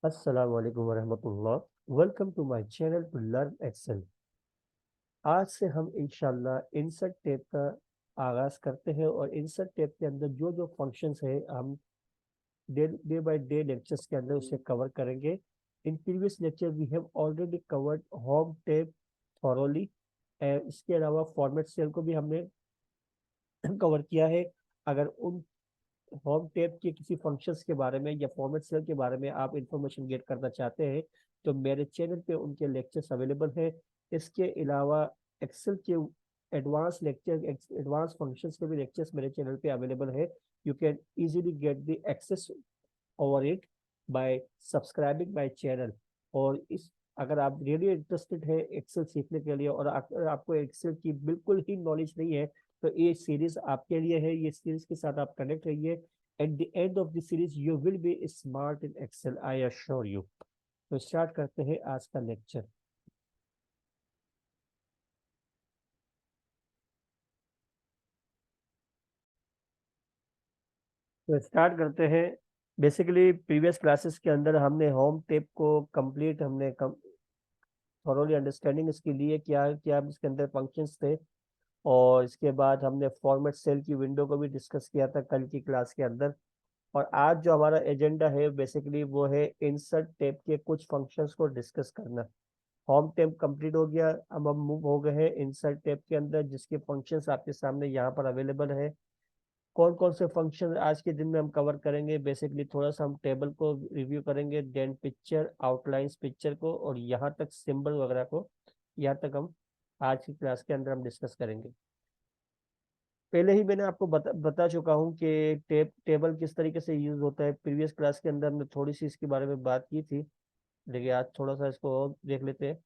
अस्सलाम वालेकुम वरहमतुल्लाह। Welcome to my channel to learn Excel. आज से हम इंशाल्लाह इंसर्ट टैब का आगाज़ करते हैं और इंसर्ट टैब के अंदर जो जो फंक्शंस है हम day day by day lectures के अंदर उसे कवर करेंगे। In previous lecture we have already covered home tab thoroughly. इसके अलावा फॉर्मेट सेल को भी हमने कवर किया है। अगर उन होम टैब के किसी फंक्शंस के बारे में या फॉर्मेट सेल के बारे में आप इंफॉर्मेशन गेट करना चाहते हैं तो मेरे चैनल पे उनके लेक्चर्स अवेलेबल हैं। इसके अलावा एक्सेल के एडवांस लेक्चर एडवांस फंक्शंस के भी लेक्चर्स मेरे चैनल पे अवेलेबल है। You can easily get the access over it by subscribing my channel. और इस अगर आप रियली इंटरेस्टेड है एक्सेल सीखने के लिए और अगर आपको एक्सेल की बिल्कुल ही नॉलेज नहीं है तो ये सीरीज आपके लिए है। ये सीरीज के साथ आप कनेक्ट रहिए। At the end of the series you will be smart in Excel, I assure you. तो स्टार्ट करते हैं आज का लेक्चर। तो स्टार्ट करते हैं। बेसिकली प्रीवियस क्लासेस के अंदर हमने होम टेप को कंप्लीट हमने थॉरोली अंडरस्टैंडिंग इसके लिए क्या क्या इसके अंदर फंक्शंस थे। और इसके बाद हमने फॉर्मेट सेल की विंडो को भी डिस्कस किया था कल की क्लास के अंदर। और आज जो हमारा एजेंडा है बेसिकली वो है इंसर्ट टैब के कुछ फंक्शंस को डिस्कस करना। होम टैब कंप्लीट हो गया, अब हम मूव हो गए हैं इंसर्ट टैब के अंदर जिसके फंक्शंस आपके सामने यहाँ पर अवेलेबल है। कौन कौन से फंक्शन आज के दिन में हम कवर करेंगे, बेसिकली थोड़ा सा हम टेबल को रिव्यू करेंगे, देन पिक्चर आउटलाइंस पिक्चर को, और यहाँ तक सिंबल वगैरह को यहाँ तक हम आज की क्लास के अंदर हम डिस्कस करेंगे। पहले ही मैंने आपको बता चुका हूँ कि टेबल किस तरीके से यूज होता है। प्रीवियस क्लास के अंदर हमने थोड़ी सी इसके बारे में बात की थी, लेकिन आज थोड़ा सा इसको और देख लेते हैं।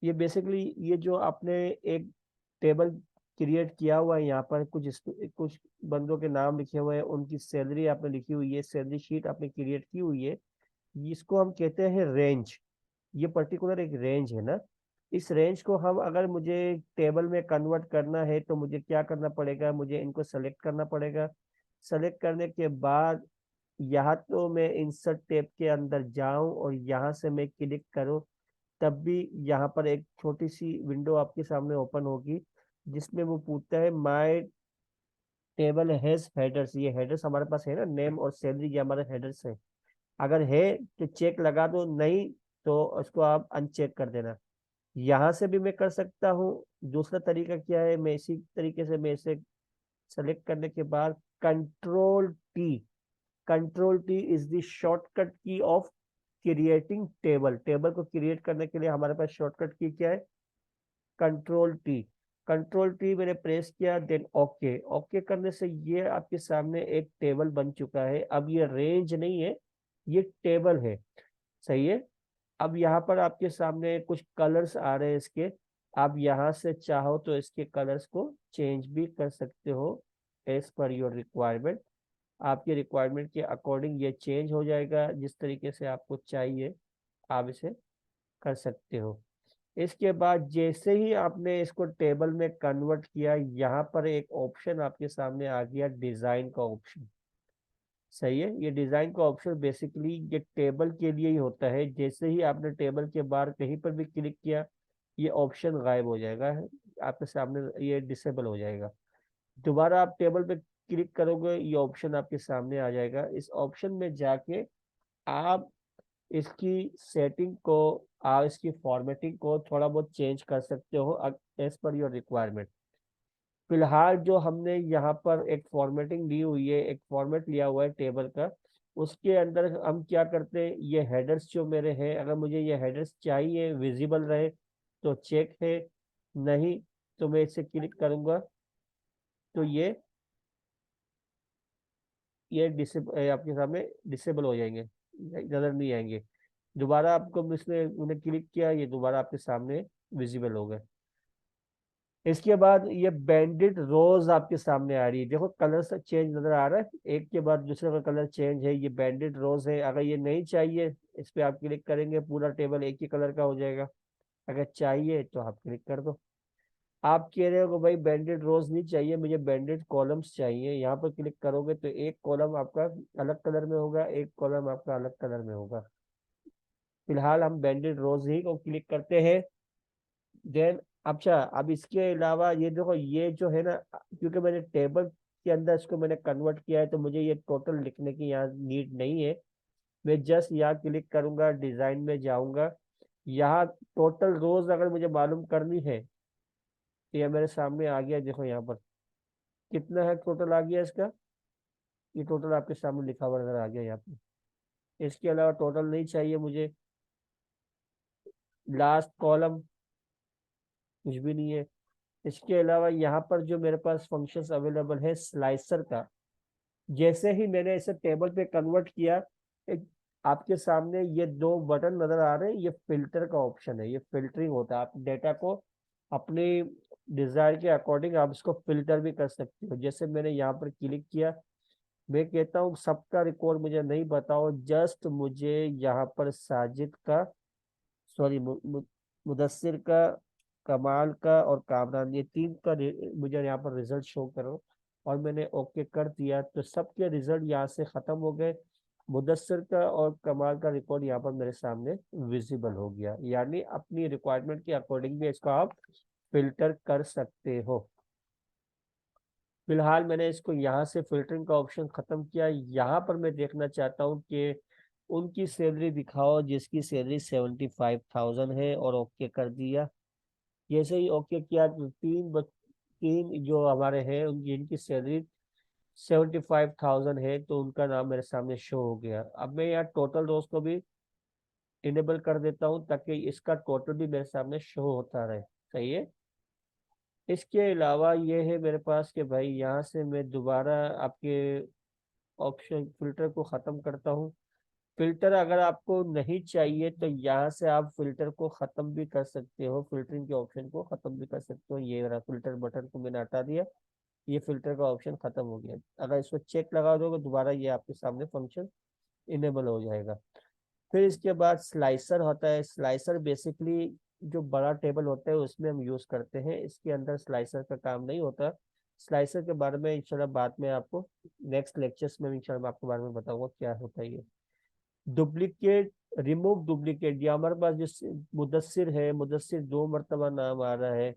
ये बेसिकली ये जो आपने एक टेबल क्रिएट किया हुआ है, यहाँ पर कुछ बंदों के नाम लिखे हुए हैं, उनकी सैलरी आपने लिखी हुई है, सैलरी शीट आपने क्रिएट की हुई है। इसको हम कहते हैं रेंज। ये पर्टिकुलर एक रेंज है ना। इस रेंज को हम अगर मुझे टेबल में कन्वर्ट करना है तो मुझे क्या करना पड़ेगा, मुझे इनको सेलेक्ट करना पड़ेगा। सेलेक्ट करने के बाद यहाँ तो मैं इंसर्ट टैब के अंदर जाऊं और यहाँ से मैं क्लिक करूं, तब भी यहाँ पर एक छोटी सी विंडो आपके सामने ओपन होगी जिसमें वो पूछता है माय टेबल हैज हेडर्स। ये हेडर्स हमारे पास है ना, नेम और सैलरी, ये हमारे हेडर्स है। अगर है तो चेक लगा दो, नहीं तो उसको आप अनचेक कर देना। यहाँ से भी मैं कर सकता हूँ। दूसरा तरीका क्या है, मैं इसी तरीके से मैं इसे सेलेक्ट करने के बाद control T is the shortcut की ऑफ क्रिएटिंग टेबल। टेबल को क्रिएट करने के लिए हमारे पास शॉर्टकट की क्या है, कंट्रोल टी। कंट्रोल टी मैंने प्रेस किया, देन ओके। ओके करने से ये आपके सामने एक टेबल बन चुका है। अब ये रेंज नहीं है, ये टेबल है। सही है। अब यहाँ पर आपके सामने कुछ कलर्स आ रहे हैं इसके। आप यहाँ से चाहो तो इसके कलर्स को चेंज भी कर सकते हो एज पर योर रिक्वायरमेंट। आपके रिक्वायरमेंट के अकॉर्डिंग ये चेंज हो जाएगा, जिस तरीके से आपको चाहिए आप इसे कर सकते हो। इसके बाद जैसे ही आपने इसको टेबल में कन्वर्ट किया, यहाँ पर एक ऑप्शन आपके सामने आ गया, डिजाइन का ऑप्शन। सही है। ये डिजाइन का ऑप्शन बेसिकली ये टेबल के लिए ही होता है। जैसे ही आपने टेबल के बाहर कहीं पर भी क्लिक किया, ये ऑप्शन गायब हो जाएगा, आपके सामने ये डिसेबल हो जाएगा। दोबारा आप टेबल पे क्लिक करोगे, ये ऑप्शन आपके सामने आ जाएगा। इस ऑप्शन में जाके आप इसकी सेटिंग को, आप इसकी फॉर्मेटिंग को थोड़ा बहुत चेंज कर सकते हो एज पर योर रिक्वायरमेंट। फिलहाल जो हमने यहाँ पर एक फॉर्मेटिंग ली हुई है, एक फॉर्मेट लिया हुआ है टेबल का, उसके अंदर हम क्या करते हैं, ये हेडर्स जो मेरे हैं, अगर मुझे ये हेडर्स चाहिए विजिबल रहे तो चेक है, नहीं तो मैं इसे क्लिक करूंगा तो ये डिसेबल आपके सामने डिसेबल हो जाएंगे, नजर नहीं आएंगे। दोबारा आपको इसमें उन्हें क्लिक किया, ये दोबारा आपके सामने विजिबल हो गए। इसके बाद ये बैंडेड रोज आपके सामने आ रही है। देखो कलर से चेंज नजर आ रहा है, एक के बाद दूसरे का कलर चेंज है। ये बैंडेड रोज है। अगर ये नहीं चाहिए, इस पे आप क्लिक करेंगे, पूरा टेबल एक ही कलर का हो जाएगा। अगर चाहिए तो आप क्लिक कर दो। आप कह रहे हो कि भाई बैंडेड रोज नहीं चाहिए, मुझे बैंडेड कॉलम्स चाहिए, यहाँ पर क्लिक करोगे तो एक कॉलम आपका अलग कलर में होगा, एक कॉलम आपका अलग कलर में होगा। फिलहाल हम बैंडेड रोज ही को क्लिक करते हैं। देन अच्छा, अब इसके अलावा ये देखो, ये जो है ना, क्योंकि मैंने टेबल के अंदर इसको मैंने कन्वर्ट किया है, तो मुझे ये टोटल लिखने की यहाँ नीड नहीं है। मैं जस्ट यहाँ क्लिक करूंगा, डिजाइन में जाऊंगा, यहाँ टोटल रोज अगर मुझे मालूम करनी है तो ये मेरे सामने आ गया। देखो यहाँ पर कितना है टोटल आ गया इसका, ये टोटल आपके सामने लिखा हुआ नजर आ गया यहाँ पे। इसके अलावा टोटल नहीं चाहिए मुझे, लास्ट कॉलम कुछ भी नहीं है। इसके अलावा यहाँ पर जो मेरे पास फंक्शंस अवेलेबल है स्लाइसर का, जैसे ही मैंने इसे टेबल पे कन्वर्ट किया, एक आपके सामने ये दो बटन नजर आ रहे हैं, ये फिल्टर का ऑप्शन है, ये फिल्टरिंग होता है। आप डेटा को अपने डिजायर के अकॉर्डिंग आप इसको फिल्टर भी कर सकते हो। जैसे मैंने यहाँ पर क्लिक किया, मैं कहता हूँ सबका रिकॉर्ड मुझे नहीं बताओ, जस्ट मुझे यहाँ पर साजिद का, सॉरी मुदस्सिर का, कमाल का और कामरान, ये तीन का मुझे यहाँ पर रिजल्ट शो करो। और मैंने ओके कर दिया तो सबके रिजल्ट यहाँ से खत्म हो गए। मुदस्सिर का और कमाल का रिकॉर्ड यहाँ पर मेरे सामने विजिबल हो गया। यानी अपनी रिक्वायरमेंट के अकॉर्डिंग भी इसको आप फिल्टर कर सकते हो। फिलहाल मैंने इसको यहाँ से फिल्टरिंग का ऑप्शन खत्म किया। यहाँ पर मैं देखना चाहता हूँ कि उनकी सैलरी दिखाओ जिसकी सैलरी 75,000 है, और ओके कर दिया। जैसे ही ओके किया तो तीन जो हमारे हैं जिनकी सैलरी 75,000 है, तो उनका नाम मेरे सामने शो हो गया। अब मैं यहाँ टोटल रोज को भी इनेबल कर देता हूँ ताकि इसका टोटल भी मेरे सामने शो होता रहे। सही है। इसके अलावा ये है मेरे पास कि भाई यहाँ से मैं दोबारा आपके ऑप्शन फिल्टर को ख़त्म करता हूँ। फिल्टर अगर आपको नहीं चाहिए तो यहाँ से आप फिल्टर को ख़त्म भी कर सकते हो, फिल्टरिंग के ऑप्शन को ख़त्म भी कर सकते हो। ये रहा फिल्टर बटन को मैंने हटा दिया, ये फिल्टर का ऑप्शन ख़त्म हो गया। अगर इसको चेक लगा दोगे दोबारा ये आपके सामने फंक्शन इनेबल हो जाएगा। फिर इसके बाद स्लाइसर होता है। स्लाइसर बेसिकली जो बड़ा टेबल होता है उसमें हम यूज करते हैं, इसके अंदर स्लाइसर का काम नहीं होता। स्लाइसर के बारे में इंशाल्लाह बाद में आपको नेक्स्ट लेक्चर्स में इंशाल्लाह आपके बारे में बताऊंगा क्या होता है ये। डुप्लीकेट, रिमूव डुप्लीकेट, ये हमारे पास जो मुदस्सिर है, मुदस्सिर 2 मरतबा नाम आ रहा है,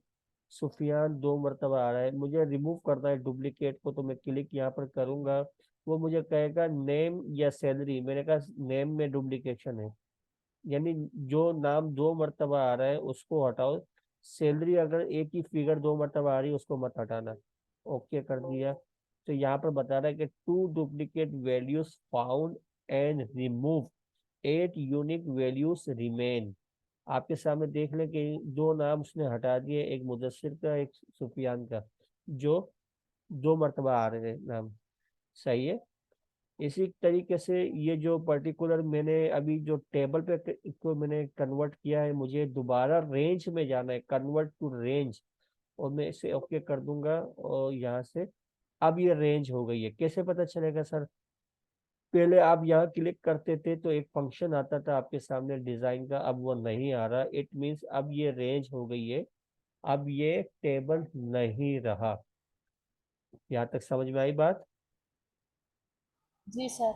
सुफियान 2 मरतबा आ रहा है, मुझे रिमूव करना है डुप्लीकेट को। तो मैं क्लिक यहाँ पर करूंगा, वो मुझे कहेगा नेम या सैलरी। मैंने कहा नेम में डुप्लीकेशन है, यानी जो नाम 2 मरतबा आ रहा है उसको हटाओ। सैलरी अगर एक ही फिगर 2 मरतबा आ रही है उसको मत हटाना। ओके कर दिया। तो यहाँ पर बता रहा है कि two duplicate values found and remove, 8 unique values remain. आपके सामने देख लें कि 2 नाम उसने हटा दिए, एक मुदस्सिर का एक सुफियान का, जो 2 मरतबा आ रहे हैं नाम। सही है। इसी तरीके से ये जो पर्टिकुलर मैंने अभी जो टेबल पे को मैंने कन्वर्ट किया है, मुझे दोबारा रेंज में जाना है, कन्वर्ट टू रेंज, और मैं इसे ओके कर दूंगा। और यहाँ से अब ये रेंज हो गई है। कैसे पता चलेगा सर? पहले आप यहाँ क्लिक करते थे तो एक फंक्शन आता था आपके सामने डिजाइन का, अब वो नहीं आ रहा। इट मीन्स अब ये रेंज हो गई है, अब ये टेबल नहीं रहा। यहाँ तक समझ में आई बात? जी सर।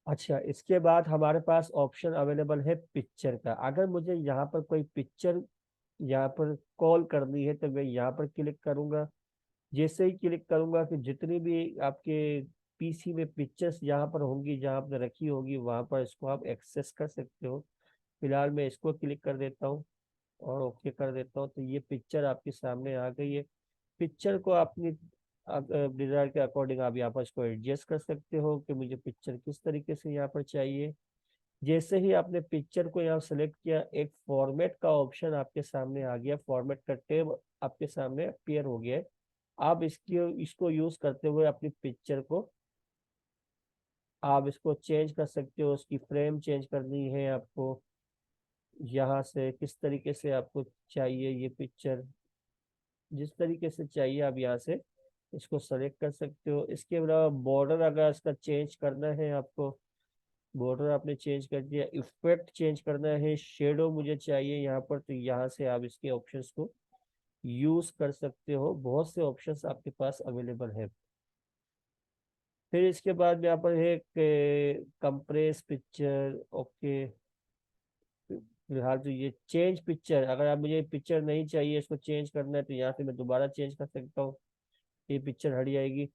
अच्छा, इसके बाद हमारे पास ऑप्शन अवेलेबल है पिक्चर का। अगर मुझे यहाँ पर कोई पिक्चर यहाँ पर कॉल करनी है तो मैं यहाँ पर क्लिक करूंगा। जैसे ही क्लिक करूंगा कि जितनी भी आपके पीसी में पिक्चर्स यहाँ पर होंगी, जहाँ आपने रखी होगी, वहां पर इसको आप एक्सेस कर सकते हो। फिलहाल मैं इसको क्लिक कर देता हूँ और ओके कर देता हूँ, तो ये पिक्चर आपके सामने आ गई है। पिक्चर को अपनी डिजायर के अकॉर्डिंग आप यहाँ पर इसको एडजस्ट कर सकते हो कि मुझे पिक्चर किस तरीके से यहाँ पर चाहिए। जैसे ही आपने पिक्चर को यहाँ सेलेक्ट किया, एक फॉर्मेट का ऑप्शन आपके सामने आ गया, फॉर्मेट का टैब आपके सामने अपीयर हो गया है। आप इसको यूज करते हुए अपनी पिक्चर को आप इसको चेंज कर सकते हो। उसकी फ्रेम चेंज करनी है आपको, यहाँ से किस तरीके से आपको चाहिए ये पिक्चर, जिस तरीके से चाहिए आप यहाँ से इसको सेलेक्ट कर सकते हो। इसके अलावा बॉर्डर अगर इसका चेंज करना है आपको, बॉर्डर आपने चेंज कर दिया। इफेक्ट चेंज करना है, शेडो मुझे चाहिए यहाँ पर, तो यहाँ से आप इसके ऑप्शंस को यूज कर सकते हो। बहुत से ऑप्शंस आपके पास अवेलेबल है। फिर इसके बाद यहाँ पर है कंप्रेस पिक्चर। ओके, फिलहाल तो ये चेंज पिक्चर, अगर आप मुझे पिक्चर नहीं चाहिए, इसको चेंज करना है, तो यहाँ से मैं दोबारा चेंज कर सकता हूँ, ये पिक्चर हट जाएगी।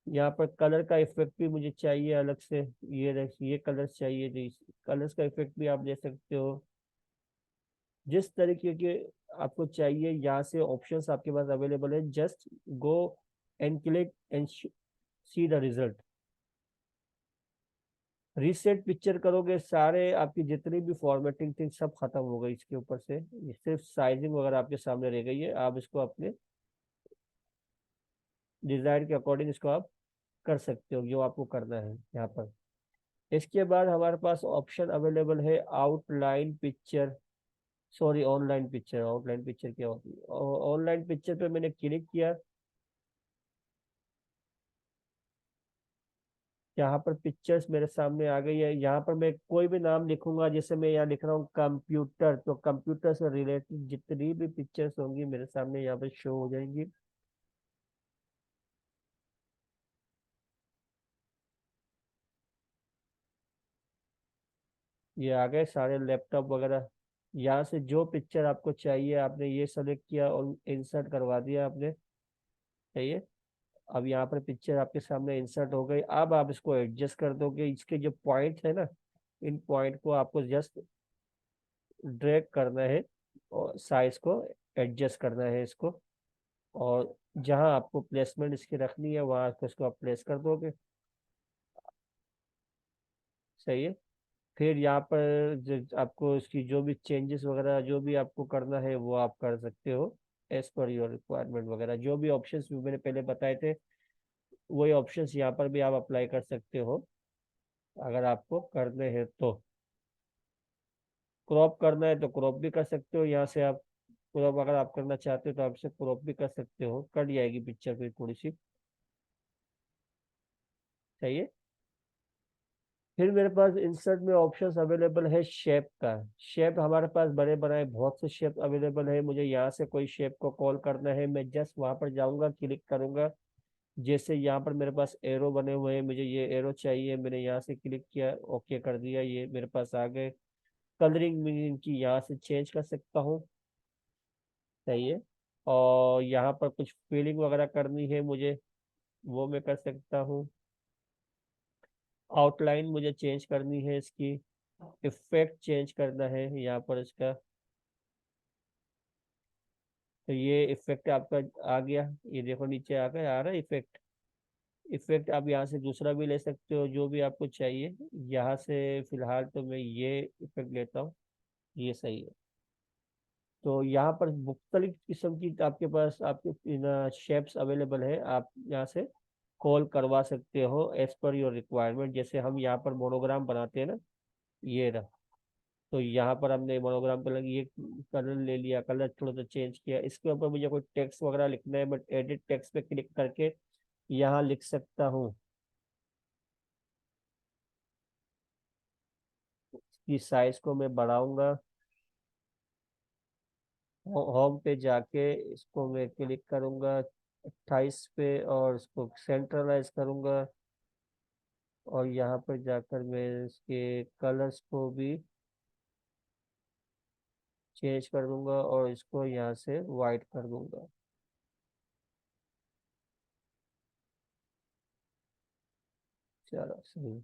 यहाँ पर कलर का इफेक्ट भी मुझे चाहिए अलग से, ये कलर चाहिए, तो इस कलर्स का इफेक्ट भी आप दे सकते हो। जिस तरीके के आपको चाहिए, यहाँ से ऑप्शंस आपके पास अवेलेबल है, just go and click and see the result. Reset picture करोगे, सारे आपकी जितनी भी फॉर्मेटिंग थी सब खत्म हो गई इसके ऊपर से, ये सिर्फ साइजिंग वगैरह आपके सामने रह गई है। आप इसको अपने डिजायर के अकॉर्डिंग इसको आप कर सकते हो, जो आपको करना है यहाँ पर। इसके बाद हमारे पास ऑप्शन अवेलेबल है outline picture, sorry online picture. Online picture क्या होती है? ऑनलाइन पिक्चर पे मैंने क्लिक किया, यहाँ पर पिक्चर्स मेरे सामने आ गई है। यहाँ पर मैं कोई भी नाम लिखूंगा, जैसे मैं यहाँ लिख रहा हूँ कंप्यूटर, तो कंप्यूटर से रिलेटेड जितनी भी पिक्चर्स होंगी मेरे सामने यहाँ पर शो हो जाएंगी। ये आ गए सारे लैपटॉप वगैरह। यहाँ से जो पिक्चर आपको चाहिए आपने ये सेलेक्ट किया और इंसर्ट करवा दिया आपने, चाहिए। अब यहाँ पर पिक्चर आपके सामने इंसर्ट हो गई। अब आप इसको एडजस्ट कर दोगे, इसके जो पॉइंट है ना, इन पॉइंट को आपको जस्ट ड्रैग करना है और साइज को एडजस्ट करना है इसको, और जहां आपको प्लेसमेंट इसकी रखनी है वहां को इसको आप प्लेस कर दोगे। सही है। फिर यहाँ पर आपको इसकी जो भी चेंजेस वगैरह जो भी आपको करना है वो आप कर सकते हो, एज पर योर रिक्वायरमेंट वगैरह। जो भी ऑप्शंस मैंने पहले बताए थे वही ऑप्शंस यहाँ पर भी आप अप्लाई कर सकते हो, अगर आपको करने हैं तो। क्रॉप करना है तो क्रॉप भी कर सकते हो यहाँ से आप। क्रॉप अगर आप करना चाहते हो तो आप इसे क्रॉप भी कर सकते हो, कट जाएगी पिक्चर फिर थोड़ी सी। सही है। फिर मेरे पास इंसर्ट में ऑप्शंस अवेलेबल है शेप का। शेप हमारे पास बड़े बनाए बहुत से शेप अवेलेबल है, मुझे यहाँ से कोई शेप को कॉल करना है, मैं जस्ट वहां पर जाऊंगा, क्लिक करूंगा। जैसे यहाँ पर मेरे पास एरो बने हुए हैं, मुझे ये एरो चाहिए, मैंने यहाँ से क्लिक किया, ओके कर दिया, ये मेरे पास आ गए। कलरिंग में इनकी यहाँ से चेंज कर सकता हूँ। सही है। और यहाँ पर कुछ फीलिंग वगैरह करनी है मुझे, वो मैं कर सकता हूँ। आउटलाइन मुझे चेंज करनी है इसकी, इफेक्ट चेंज करना है यहाँ पर इसका। तो ये इफेक्ट आपका आ गया, ये देखो नीचे आ गया, आ रहा है इफेक्ट। इफेक्ट आप यहाँ से दूसरा भी ले सकते हो जो भी आपको चाहिए। यहाँ से फिलहाल तो मैं ये इफेक्ट लेता हूँ, ये सही है। तो यहाँ पर मुख्तलिफ किस्म की आपके पास आपके शेप्स अवेलेबल है, आप यहाँ से कॉल करवा सकते हो एज पर योर रिक्वायरमेंट। जैसे हम यहाँ पर मोनोग्राम बनाते हैं ना, ये रहा। तो यहाँ पर हमने मोनोग्राम पे लगी ये कलर ले लिया, कलर थोड़ा सा चेंज किया, इसके ऊपर मुझे कोई टेक्स्ट वगैरह लिखना है, बट एडिट टेक्स्ट पे क्लिक करके यहाँ लिख सकता हूँ। इसकी साइज को मैं बढ़ाऊंगा, होम पे जाके इसको मैं क्लिक करूंगा 28 पे और इसको सेंट्रलाइज करूंगा। और यहाँ पर जाकर मैं इसके कलर्स को भी चेंज कर दूंगा और इसको यहाँ से वाइट कर दूंगा। चलो सही।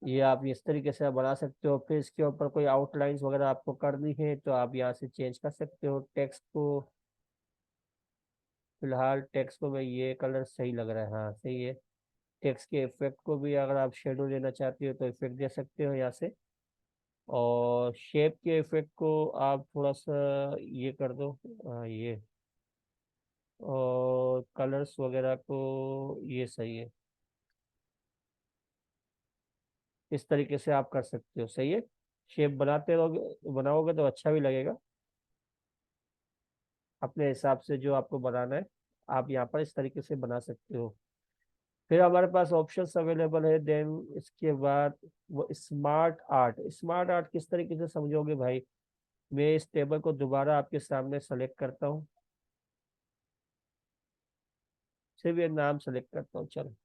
ये आप इस तरीके से आप बना सकते हो। फिर इसके ऊपर कोई आउटलाइंस वगैरह आपको करनी है तो आप यहाँ से चेंज कर सकते हो टेक्स्ट को। फिलहाल टेक्स्ट को मैं ये कलर सही लग रहा है, हाँ सही है। टेक्स्ट के इफेक्ट को भी अगर आप शेडो लेना चाहते हो तो इफेक्ट दे सकते हो यहाँ से। और शेप के इफेक्ट को आप थोड़ा सा ये कर दो, हाँ ये। और कलर्स वगैरह को ये सही है, इस तरीके से आप कर सकते हो। सही है। शेप बनाते रहोगे, बनाओगे तो अच्छा भी लगेगा। अपने हिसाब से जो आपको बनाना है आप यहाँ पर इस तरीके से बना सकते हो। फिर हमारे पास ऑप्शंस अवेलेबल है। देन इसके बाद वो स्मार्ट आर्ट। स्मार्ट आर्ट किस तरीके से समझोगे भाई? मैं इस टेबल को दोबारा आपके सामने सेलेक्ट करता हूँ, सिर्फ ये नाम सेलेक्ट करता हूँ, चलो।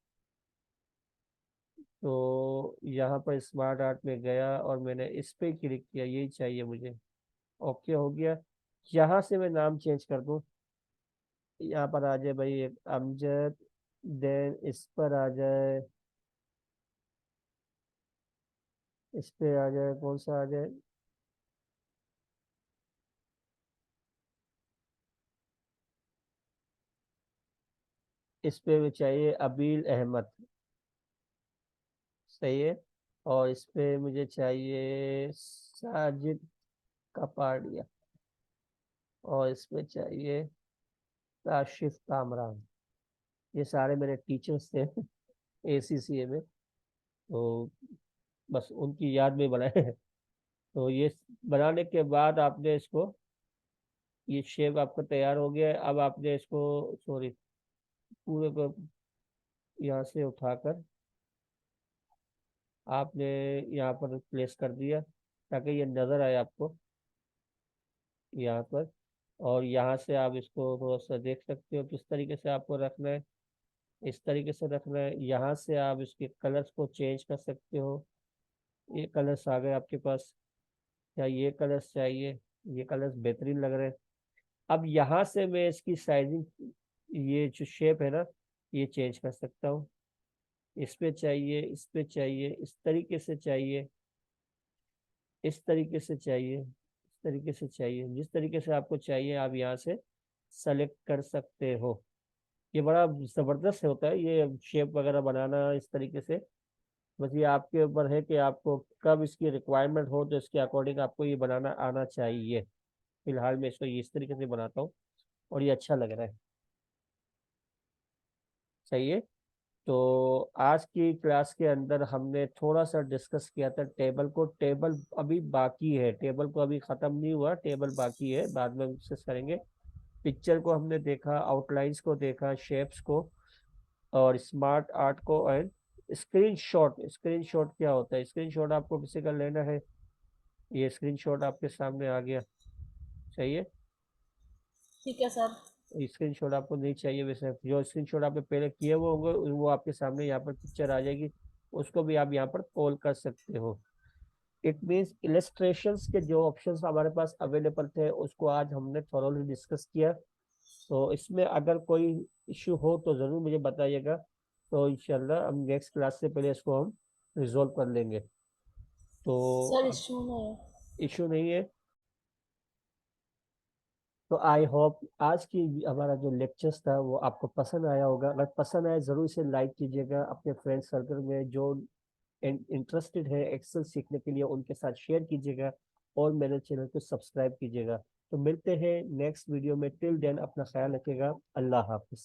तो यहाँ पर स्मार्ट आर्ट में गया और मैंने इस पे क्लिक किया, यही चाहिए मुझे। ओके हो गया। यहाँ से मैं नाम चेंज कर दूँ, यहाँ पर आ जाए भाई एक अमजद, देन इस पर आ जाए, इस पे आ जाए, कौन सा आ जाए, इस पे चाहिए अबील अहमद। सही है। और इस पे मुझे चाहिए साजिद कपाड़िया। और इसमें चाहिए काशिफ कामरान। ये सारे मेरे टीचर्स थे एसीसीए में, तो बस उनकी याद में बनाए हैं। तो ये बनाने के बाद आपने इसको, ये शेप आपका तैयार हो गया है। अब आपने इसको, सॉरी, पूरे को यहाँ से उठाकर आपने यहाँ पर प्लेस कर दिया, ताकि ये नज़र आए आपको यहाँ पर। और यहाँ से आप इसको थोड़ा सा देख सकते हो किस तरीके से आपको रखना है। इस तरीके से रखना है। यहाँ से आप इसके कलर्स को चेंज कर सकते हो। ये कलर्स आ गए आपके पास, या ये कलर्स चाहिए, ये कलर्स बेहतरीन लग रहे हैं। अब यहाँ से मैं इसकी साइजिंग, ये जो शेप है ना, ये चेंज कर सकता हूँ। इस पे चाहिए, इस पे चाहिए, इस तरीके से चाहिए, इस तरीके से चाहिए, इस तरीके से चाहिए, जिस तरीके से आपको चाहिए आप यहाँ से सेलेक्ट कर सकते हो। ये बड़ा जबरदस्त होता है ये शेप वगैरह बनाना इस तरीके से। बस ये आपके ऊपर है कि आपको कब इसकी रिक्वायरमेंट हो तो इसके अकॉर्डिंग आपको ये बनाना आना चाहिए। फिलहाल मैं इसको इस तरीके से बनाता हूँ और ये अच्छा लग रहा है। सही है। तो आज की क्लास के अंदर हमने थोड़ा सा डिस्कस किया था टेबल को। टेबल अभी बाकी है, टेबल को अभी खत्म नहीं हुआ, टेबल बाकी है, बाद में डिस्कस करेंगे। पिक्चर को हमने देखा, आउटलाइंस को देखा, शेप्स को, और स्मार्ट आर्ट को, and screen shot. Screen shot क्या होता है? स्क्रीन शॉट आपको किसी का लेना है, ये स्क्रीन शॉट आपके सामने आ गया। सही है। ठीक है सर। स्क्रीन शॉट आपको नहीं चाहिए, वैसे जो स्क्रीन शॉट आपने पहले किए हुए होंगे वो आपके सामने यहाँ पर पिक्चर आ जाएगी, उसको भी आप यहाँ पर कॉल कर सकते हो। इट मीन्स इलस्ट्रेशंस के जो ऑप्शंस हमारे पास अवेलेबल थे उसको आज हमने थॉरोली डिस्कस किया। तो इसमें अगर कोई इशू हो तो ज़रूर मुझे बताइएगा, तो इंशाल्लाह हम नेक्स्ट क्लास से पहले इसको हम रिजॉल्व कर लेंगे। तो सर इशू नहीं है। इशू नहीं है। तो आई होप आज की हमारा जो लेक्चर्स था वो आपको पसंद आया होगा। अगर पसंद आया ज़रूर इसे लाइक कीजिएगा, अपने फ्रेंड सर्कल में जो इंटरेस्टेड है एक्सेल सीखने के लिए उनके साथ शेयर कीजिएगा, और मेरे चैनल को सब्सक्राइब कीजिएगा। तो मिलते हैं नेक्स्ट वीडियो में। टिल देन अपना ख्याल रखिएगा। अल्लाह हाफिज़।